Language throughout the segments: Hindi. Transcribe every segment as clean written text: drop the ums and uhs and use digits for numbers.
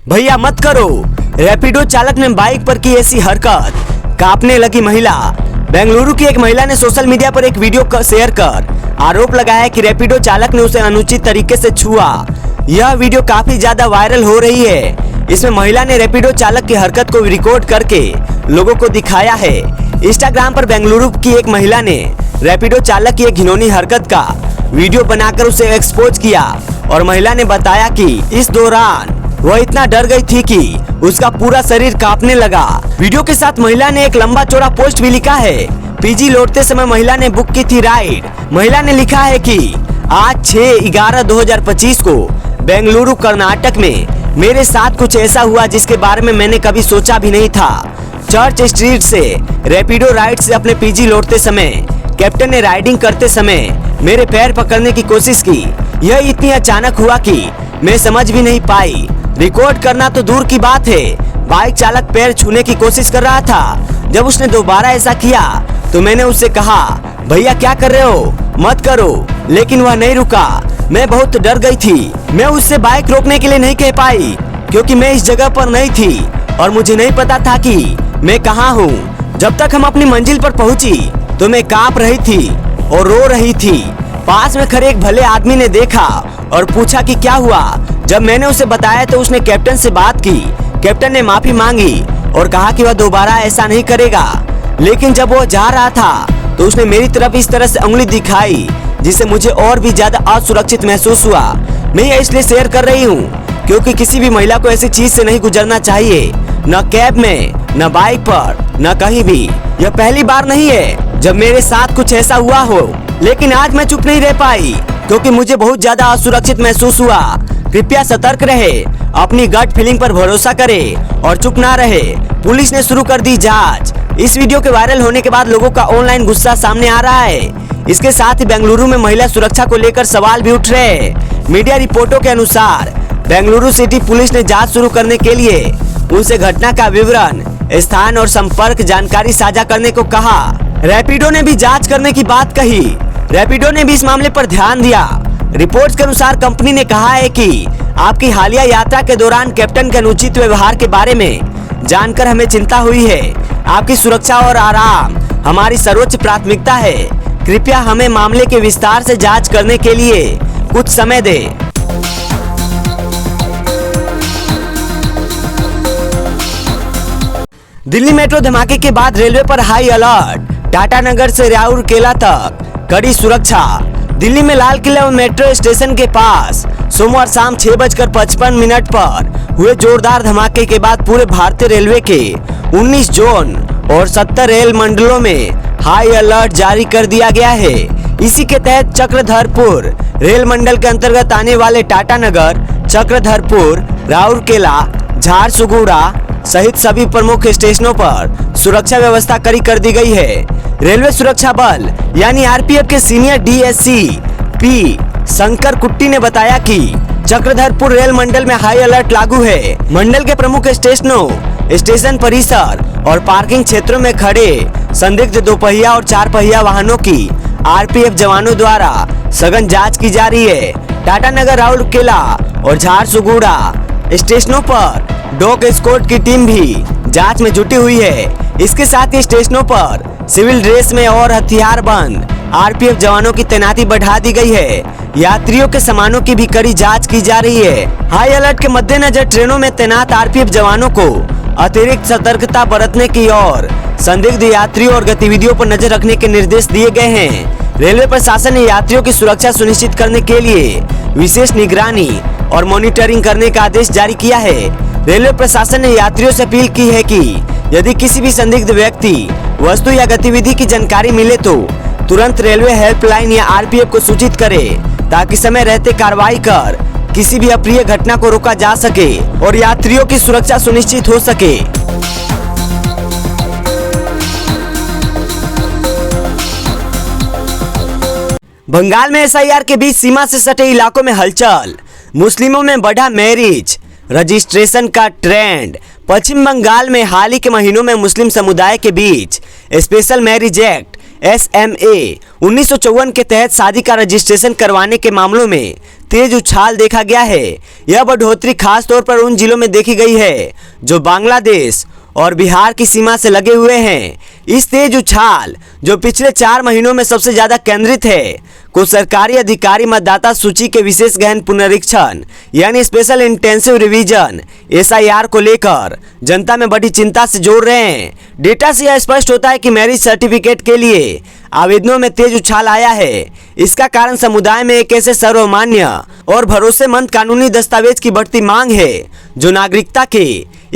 भैया मत करो। रैपिडो चालक ने बाइक पर की ऐसी हरकत, कांपने लगी महिला। बेंगलुरु की एक महिला ने सोशल मीडिया पर एक वीडियो शेयर कर आरोप लगाया कि रैपिडो चालक ने उसे अनुचित तरीके से छुआ। यह वीडियो काफी ज्यादा वायरल हो रही है। इसमें महिला ने रैपिडो चालक की हरकत को रिकॉर्ड करके लोगों को दिखाया है। इंस्टाग्राम पर बेंगलुरु की एक महिला ने रैपिडो चालक की एक घिनौनी हरकत का वीडियो बनाकर उसे एक्सपोज किया और महिला ने बताया कि इस दौरान वह इतना डर गई थी कि उसका पूरा शरीर कांपने लगा। वीडियो के साथ महिला ने एक लंबा चौड़ा पोस्ट भी लिखा है। पीजी लौटते समय महिला ने बुक की थी राइड। महिला ने लिखा है कि आज 6/11/2025 को बेंगलुरु कर्नाटक में मेरे साथ कुछ ऐसा हुआ जिसके बारे में मैंने कभी सोचा भी नहीं था। चर्च स्ट्रीट से रैपिडो राइड से अपने पीजी लौटते समय कैप्टन ने राइडिंग करते समय मेरे पैर पकड़ने की कोशिश की। यह इतनी अचानक हुआ कि मैं समझ भी नहीं पाई। रिकॉर्ड करना तो दूर की बात है, बाइक चालक पैर छूने की कोशिश कर रहा था। जब उसने दोबारा ऐसा किया तो मैंने उससे कहा, भैया क्या कर रहे हो, मत करो। लेकिन वह नहीं रुका। मैं बहुत डर गई थी। मैं उससे बाइक रोकने के लिए नहीं कह पाई क्योंकि मैं इस जगह पर नहीं थी और मुझे नहीं पता था कि मैं कहाँ हूँ। जब तक हम अपनी मंजिल पर पहुँची तो मैं कांप रही थी और रो रही थी। पास में खड़े एक भले आदमी ने देखा और पूछा कि क्या हुआ। जब मैंने उसे बताया तो उसने कैप्टन से बात की। कैप्टन ने माफी मांगी और कहा कि वह दोबारा ऐसा नहीं करेगा। लेकिन जब वो जा रहा था तो उसने मेरी तरफ इस तरह से उंगली दिखाई जिससे मुझे और भी ज्यादा असुरक्षित महसूस हुआ। मैं यह इसलिए शेयर कर रही हूँ क्योंकि किसी भी महिला को ऐसी चीज से नहीं गुजरना चाहिए, न कैब में, न बाइक पर, न कहीं भी। यह पहली बार नहीं है जब मेरे साथ कुछ ऐसा हुआ हो, लेकिन आज मैं चुप नहीं रह पाई क्योंकि मुझे बहुत ज्यादा असुरक्षित महसूस हुआ। कृपया सतर्क रहे, अपनी गट फीलिंग पर भरोसा करे और चुप ना रहे। पुलिस ने शुरू कर दी जांच। इस वीडियो के वायरल होने के बाद लोगों का ऑनलाइन गुस्सा सामने आ रहा है। इसके साथ ही बेंगलुरु में महिला सुरक्षा को लेकर सवाल भी उठ रहे हैं। मीडिया रिपोर्टों के अनुसार बेंगलुरु सिटी पुलिस ने जांच शुरू करने के लिए उनसे घटना का विवरण, स्थान और संपर्क जानकारी साझा करने को कहा। रैपिडो ने भी जांच करने की बात कही। रैपिडो ने भी इस मामले पर ध्यान दिया। रिपोर्ट्स के अनुसार कंपनी ने कहा है कि आपकी हालिया यात्रा के दौरान कैप्टन के अनुचित व्यवहार के बारे में जानकर हमें चिंता हुई है। आपकी सुरक्षा और आराम हमारी सर्वोच्च प्राथमिकता है। कृपया हमें मामले के विस्तार से जांच करने के लिए कुछ समय दें। दिल्ली मेट्रो धमाके के बाद रेलवे पर हाई अलर्ट। टाटानगर से राउरकेला तक कड़ी सुरक्षा। दिल्ली में लाल किला मेट्रो स्टेशन के पास सोमवार शाम 6:55 पर हुए जोरदार धमाके के बाद पूरे भारतीय रेलवे के 19 जोन और 70 रेल मंडलों में हाई अलर्ट जारी कर दिया गया है। इसी के तहत चक्रधरपुर रेल मंडल के अंतर्गत आने वाले टाटानगर, चक्रधरपुर, राउरकेला, झारसुगुड़ा सहित सभी प्रमुख स्टेशनों पर सुरक्षा व्यवस्था कड़ी कर दी गई है। रेलवे सुरक्षा बल यानी आरपीएफ के सीनियर डीएससी पी शंकर कुट्टी ने बताया कि चक्रधरपुर रेल मंडल में हाई अलर्ट लागू है। मंडल के प्रमुख स्टेशनों, स्टेशन परिसर और पार्किंग क्षेत्रों में खड़े संदिग्ध दोपहिया और चार पहिया वाहनों की आरपीएफ जवानों द्वारा सघन जांच की जा रही है। टाटानगर, राउरकेला और झारसुगुड़ा स्टेशनों पर डॉग स्क्वाड की टीम भी जांच में जुटी हुई है। इसके साथ ही स्टेशनों पर सिविल ड्रेस में और हथियार बंद आरपीएफ जवानों की तैनाती बढ़ा दी गई है। यात्रियों के सामानों की भी कड़ी जांच की जा रही है। हाई अलर्ट के मद्देनजर ट्रेनों में तैनात आरपीएफ जवानों को अतिरिक्त सतर्कता बरतने की और संदिग्ध यात्रियों और गतिविधियों पर नजर रखने के निर्देश दिए गए हैं। रेलवे प्रशासन ने यात्रियों की सुरक्षा सुनिश्चित करने के लिए विशेष निगरानी और मॉनिटरिंग करने का आदेश जारी किया है। रेलवे प्रशासन ने यात्रियों से अपील की है कि यदि किसी भी संदिग्ध व्यक्ति, वस्तु या गतिविधि की जानकारी मिले तो तुरंत रेलवे हेल्पलाइन या आरपीएफ को सूचित करें ताकि समय रहते कार्रवाई कर किसी भी अप्रिय घटना को रोका जा सके और यात्रियों की सुरक्षा सुनिश्चित हो सके। बंगाल में एसआईआर के बीच सीमा से सटे इलाकों में हलचल। मुस्लिमों में बढ़ा मैरिज रजिस्ट्रेशन का ट्रेंड। पश्चिम बंगाल में हाल ही के महीनों में मुस्लिम समुदाय के बीच स्पेशल मैरिज एक्ट SMA 1954 के तहत शादी का रजिस्ट्रेशन करवाने के मामलों में तेज उछाल देखा गया है। यह बढ़ोतरी खास तौर पर उन जिलों में देखी गई है जो बांग्लादेश और बिहार की सीमा से लगे हुए हैं। इस तेज उछाल जो पिछले 4 महीनों में सबसे ज्यादा केंद्रित है, कुछ सरकारी अधिकारी मतदाता सूची के विशेष गहन पुनरीक्षण यानी स्पेशल इंटेंसिव रिवीजन SIR को लेकर जनता में बड़ी चिंता से जोड़ रहे हैं। डेटा से यह स्पष्ट होता है कि मैरिज सर्टिफिकेट के लिए आवेदनों में तेज उछाल आया है। इसका कारण समुदाय में एक ऐसे सर्वमान्य और भरोसेमंद कानूनी दस्तावेज की बढ़ती मांग है जो नागरिकता के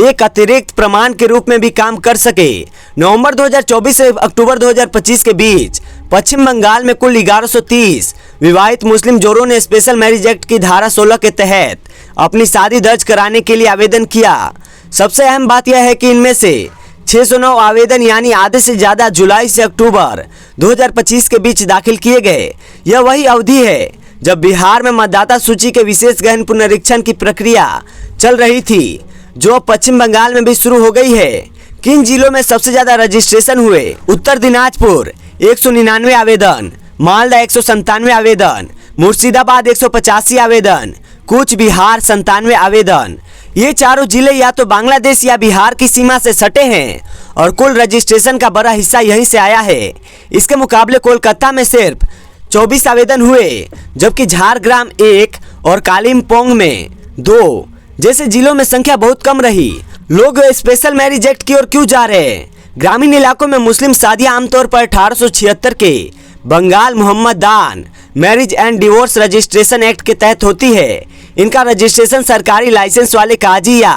एक अतिरिक्त प्रमाण के रूप में भी काम कर सके। नवंबर 2024 से अक्टूबर 2025 के बीच पश्चिम बंगाल में कुल 1130 विवाहित मुस्लिम जोड़ों ने स्पेशल मैरिज एक्ट की धारा 16 के तहत अपनी शादी दर्ज कराने के लिए आवेदन किया। सबसे अहम बात यह है कि इनमें से 609 आवेदन यानी आधे से ज्यादा जुलाई से अक्टूबर 2025 के बीच दाखिल किए गए। यह वही अवधि है जब बिहार में मतदाता सूची के विशेष गहन पुनरीक्षण की प्रक्रिया चल रही थी, जो पश्चिम बंगाल में भी शुरू हो गई है। किन जिलों में सबसे ज्यादा रजिस्ट्रेशन हुए? उत्तर दिनाजपुर 199 आवेदन, मालदा 197 आवेदन, मुर्शिदाबाद 185 आवेदन, कूच बिहार 97 आवेदन। ये चारों जिले या तो बांग्लादेश या बिहार की सीमा से सटे हैं और कुल रजिस्ट्रेशन का बड़ा हिस्सा यहीं से आया है। इसके मुकाबले कोलकाता में सिर्फ 24 आवेदन हुए, जबकि झारग्राम 1 और कालिम्पोंग में 2 जैसे जिलों में संख्या बहुत कम रही। लोग स्पेशल मैरिज एक्ट की ओर क्यों जा रहे हैं? ग्रामीण इलाकों में मुस्लिम शादियां आमतौर पर 1876 के Bengal Mohammedan marriage and divorce registration act के तहत होती है। इनका रजिस्ट्रेशन सरकारी लाइसेंस वाले काजी या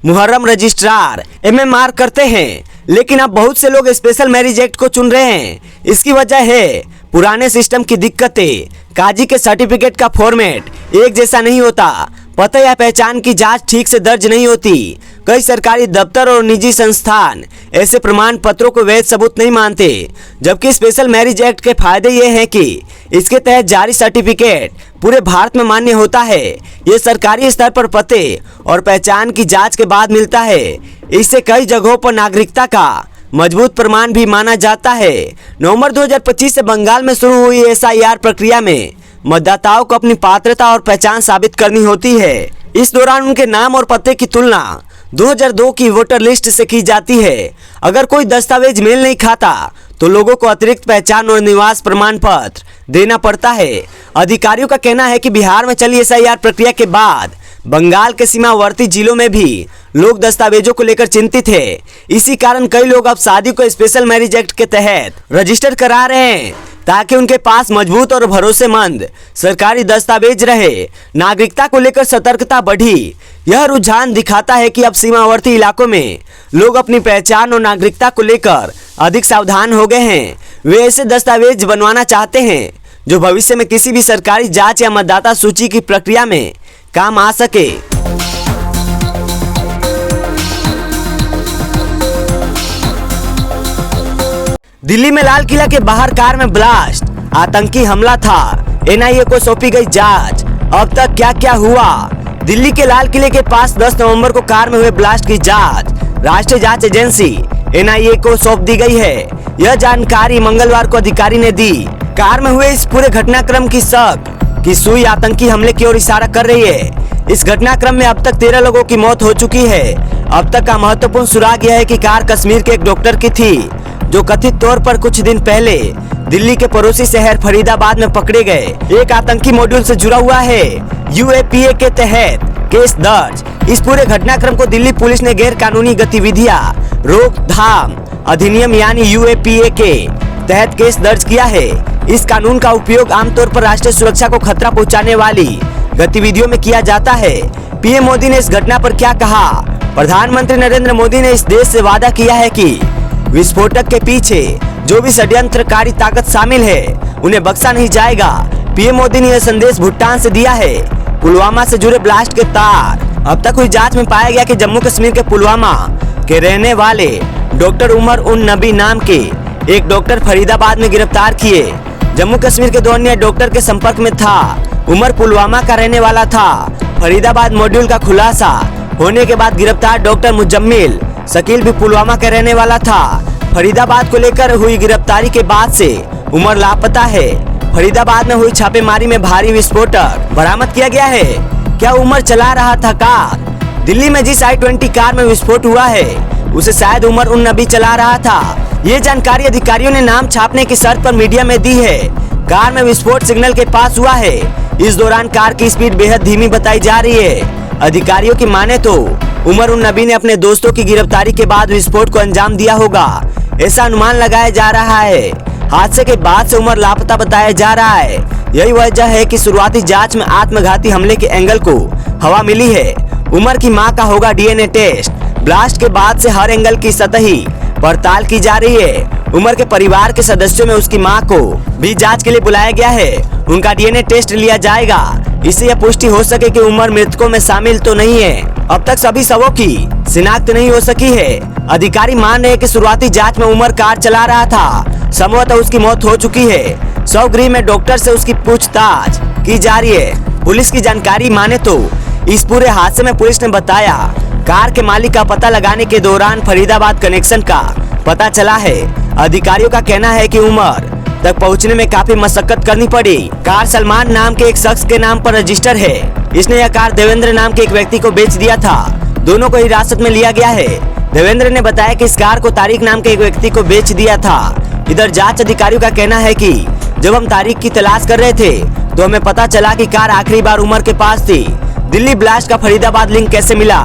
मुहर्रम रजिस्ट्रार MMR करते हैं, लेकिन अब बहुत से लोग स्पेशल मैरिज एक्ट को चुन रहे हैं। इसकी वजह है पुराने सिस्टम की दिक्कतें। काजी के सर्टिफिकेट का फॉर्मेट एक जैसा नहीं होता, पता या पहचान की जांच ठीक से दर्ज नहीं होती। कई सरकारी दफ्तर और निजी संस्थान ऐसे प्रमाण पत्रों को वैध सबूत नहीं मानते, जबकि स्पेशल मैरिज एक्ट के फायदे ये हैं कि इसके तहत जारी सर्टिफिकेट पूरे भारत में मान्य होता है। ये सरकारी स्तर पर पते और पहचान की जांच के बाद मिलता है। इससे कई जगहों पर नागरिकता का मजबूत प्रमाण भी माना जाता है। नवंबर 2025 से बंगाल में शुरू हुई SIR प्रक्रिया में मतदाताओं को अपनी पात्रता और पहचान साबित करनी होती है। इस दौरान उनके नाम और पते की तुलना 2002 की वोटर लिस्ट से की जाती है। अगर कोई दस्तावेज मेल नहीं खाता तो लोगों को अतिरिक्त पहचान और निवास प्रमाण पत्र देना पड़ता है। अधिकारियों का कहना है कि बिहार में चली SIR प्रक्रिया के बाद बंगाल के सीमावर्ती जिलों में भी लोग दस्तावेजों को लेकर चिंतित है। इसी कारण कई लोग अब शादी को स्पेशल मैरिज एक्ट के तहत रजिस्टर करा रहे हैं ताकि उनके पास मजबूत और भरोसेमंद सरकारी दस्तावेज रहे। नागरिकता को लेकर सतर्कता बढ़ी। यह रुझान दिखाता है कि अब सीमावर्ती इलाकों में लोग अपनी पहचान और नागरिकता को लेकर अधिक सावधान हो गए हैं। वे ऐसे दस्तावेज बनवाना चाहते हैं जो भविष्य में किसी भी सरकारी जांच या मतदाता सूची की प्रक्रिया में काम आ सके। दिल्ली में लाल किला के बाहर कार में ब्लास्ट, आतंकी हमला था। NIA को सौंपी गई जांच। अब तक क्या क्या हुआ? दिल्ली के लाल किले के पास 10 नवंबर को कार में हुए ब्लास्ट की जांच राष्ट्रीय जांच एजेंसी NIA को सौंप दी गई है। यह जानकारी मंगलवार को अधिकारी ने दी। कार में हुए इस पूरे घटनाक्रम की शक की सुई आतंकी हमले की ओर इशारा कर रही है। इस घटनाक्रम में अब तक 13 लोगों की मौत हो चुकी है। अब तक का महत्वपूर्ण सुराग यह है कि कार कश्मीर के एक डॉक्टर की थी, जो कथित तौर पर कुछ दिन पहले दिल्ली के पड़ोसी शहर फरीदाबाद में पकड़े गए एक आतंकी मॉड्यूल से जुड़ा हुआ है। UAPA के तहत केस दर्ज। इस पूरे घटनाक्रम को दिल्ली पुलिस ने गैर कानूनी गतिविधियां रोकथाम अधिनियम यानी UAPA के तहत केस दर्ज किया है। इस कानून का उपयोग आमतौर पर राष्ट्रीय सुरक्षा को खतरा पहुंचाने वाली गतिविधियों में किया जाता है। PM मोदी ने इस घटना पर क्या कहा? प्रधानमंत्री नरेंद्र मोदी ने इस देश से वादा किया है कि विस्फोटक के पीछे जो भी षड्यंत्रकारी ताकत शामिल है उन्हें बख्शा नहीं जाएगा। PM मोदी ने यह संदेश भूटान से दिया है। पुलवामा से जुड़े ब्लास्ट के तार। अब तक हुई जांच में पाया गया कि जम्मू कश्मीर के पुलवामा के रहने वाले डॉक्टर उमर उन नबी नाम के एक डॉक्टर फरीदाबाद में गिरफ्तार किए। जम्मू कश्मीर के 2 अन्य डॉक्टर के संपर्क में था। उमर पुलवामा का रहने वाला था। फरीदाबाद मॉड्यूल का खुलासा होने के बाद गिरफ्तार डॉक्टर मुजम्मिल शकील भी पुलवामा का रहने वाला था। फरीदाबाद को लेकर हुई गिरफ्तारी के बाद से उमर लापता है। फरीदाबाद में हुई छापेमारी में भारी विस्फोटक बरामद किया गया है। क्या उमर चला रहा था कार? दिल्ली में जिस i20 कार में विस्फोट हुआ है उसे शायद उमर उन नबी चला रहा था। ये जानकारी अधिकारियों ने नाम छापने की शर्त पर मीडिया में दी है। कार में विस्फोट सिग्नल के पास हुआ है। इस दौरान कार की स्पीड बेहद धीमी बताई जा रही है। अधिकारियों की माने तो उमर उन नबी ने अपने दोस्तों की गिरफ्तारी के बाद विस्फोट को अंजाम दिया होगा, ऐसा अनुमान लगाया जा रहा है। हादसे के बाद से उमर लापता बताया जा रहा है। यही वजह है कि शुरुआती जांच में आत्मघाती हमले के एंगल को हवा मिली है। उमर की मां का होगा डीएनए टेस्ट। ब्लास्ट के बाद से हर एंगल की सतही पड़ताल की जा रही है। उमर के परिवार के सदस्यों में उसकी मां को भी जांच के लिए बुलाया गया है। उनका डीएनए टेस्ट लिया जाएगा, इससे यह पुष्टि हो सके कि उमर मृतकों में शामिल तो नहीं है। अब तक सभी शवों की शिनाख्त नहीं हो सकी है। अधिकारी मान रहे हैं कि शुरुआती जांच में उमर कार चला रहा था, संभवतः उसकी मौत हो चुकी है। शवगृह में डॉक्टर से उसकी पूछताछ की जा रही है। पुलिस की जानकारी माने तो इस पूरे हादसे में पुलिस ने बताया कार के मालिक का पता लगाने के दौरान फरीदाबाद कनेक्शन का पता चला है। अधिकारियों का कहना है कि उमर तक पहुंचने में काफी मशक्कत करनी पड़ी। कार सलमान नाम के एक शख्स के नाम पर रजिस्टर है। इसने यह कार देवेंद्र नाम के एक व्यक्ति को बेच दिया था। दोनों को हिरासत में लिया गया है। देवेंद्र ने बताया कि इस कार को तारिक नाम के एक व्यक्ति को बेच दिया था। इधर जांच अधिकारियों का कहना है कि जब हम तारिक की तलाश कर रहे थे तो हमें पता चला कि कार आखिरी बार उमर के पास थी। दिल्ली ब्लास्ट का फरीदाबाद लिंक कैसे मिला?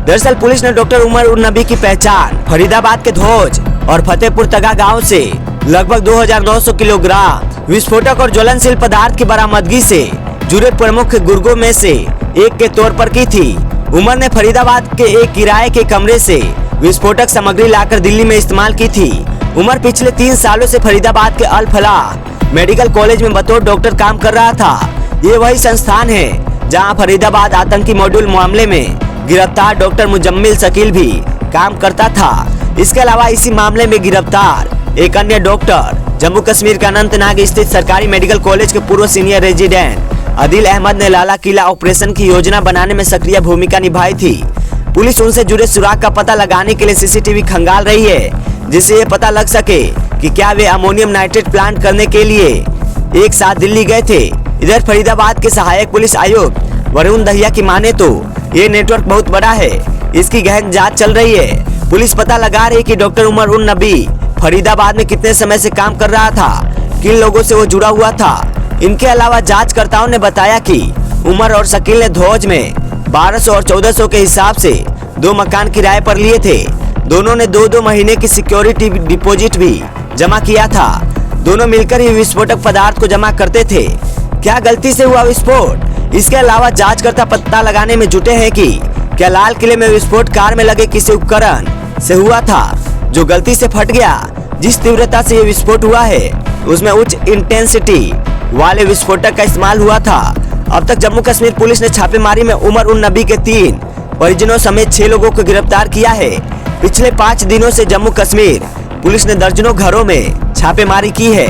दरअसल पुलिस ने डॉक्टर उमर उन नबी की पहचान फरीदाबाद के धौज और फतेहपुर तगा गांव से लगभग 2900 किलोग्राम विस्फोटक और ज्वलनशील पदार्थ की बरामदगी से जुड़े प्रमुख गुर्गों में से एक के तौर पर की थी। उमर ने फरीदाबाद के एक किराए के कमरे से विस्फोटक सामग्री लाकर दिल्ली में इस्तेमाल की थी। उमर पिछले 3 सालों से फरीदाबाद के अल फलाह मेडिकल कॉलेज में बतौर डॉक्टर काम कर रहा था। ये वही संस्थान है जहां फरीदाबाद आतंकी मॉड्यूल मामले में गिरफ्तार डॉक्टर मुजम्मिल शकील भी काम करता था। इसके अलावा इसी मामले में गिरफ्तार एक अन्य डॉक्टर जम्मू कश्मीर के अनंतनाग स्थित सरकारी मेडिकल कॉलेज के पूर्व सीनियर रेजिडेंट आदिल अहमद ने लाला किला ऑपरेशन की योजना बनाने में सक्रिय भूमिका निभाई थी। पुलिस उनसे जुड़े सुराग का पता लगाने के लिए सीसीटीवी खंगाल रही है, जिससे ये पता लग सके कि क्या वे अमोनियम नाइट्रेट प्लांट करने के लिए एक साथ दिल्ली गए थे। इधर फरीदाबाद के सहायक पुलिस आयुक्त वरुण दहिया की माने तो ये नेटवर्क बहुत बड़ा है। इसकी गहन जांच चल रही है। पुलिस पता लगा रही है कि डॉक्टर उमर उन नबी फरीदाबाद में कितने समय से काम कर रहा था, किन लोगों से वो जुड़ा हुआ था। इनके अलावा जांचकर्ताओं ने बताया कि उमर और शकील ने धौज में 1200 और 1400 के हिसाब से 2 मकान किराए पर लिए थे। दोनों ने 2-2 महीने की सिक्योरिटी डिपॉजिट भी जमा किया था। दोनों मिलकर ही विस्फोटक पदार्थ को जमा करते थे। क्या गलती से हुआ विस्फोट? इसके अलावा जांचकर्ता पता लगाने में जुटे हैं कि क्या लाल किले में विस्फोट कार में लगे किसी उपकरण से हुआ था जो गलती से फट गया। जिस तीव्रता से ये विस्फोट हुआ है उसमें उच्च इंटेंसिटी वाले विस्फोटक का इस्तेमाल हुआ था। अब तक जम्मू कश्मीर पुलिस ने छापेमारी में उमर उन नबी के 3 परिजनों समेत 6 लोगों को गिरफ्तार किया है। पिछले 5 दिनों से जम्मू कश्मीर पुलिस ने दर्जनों घरों में छापेमारी की है।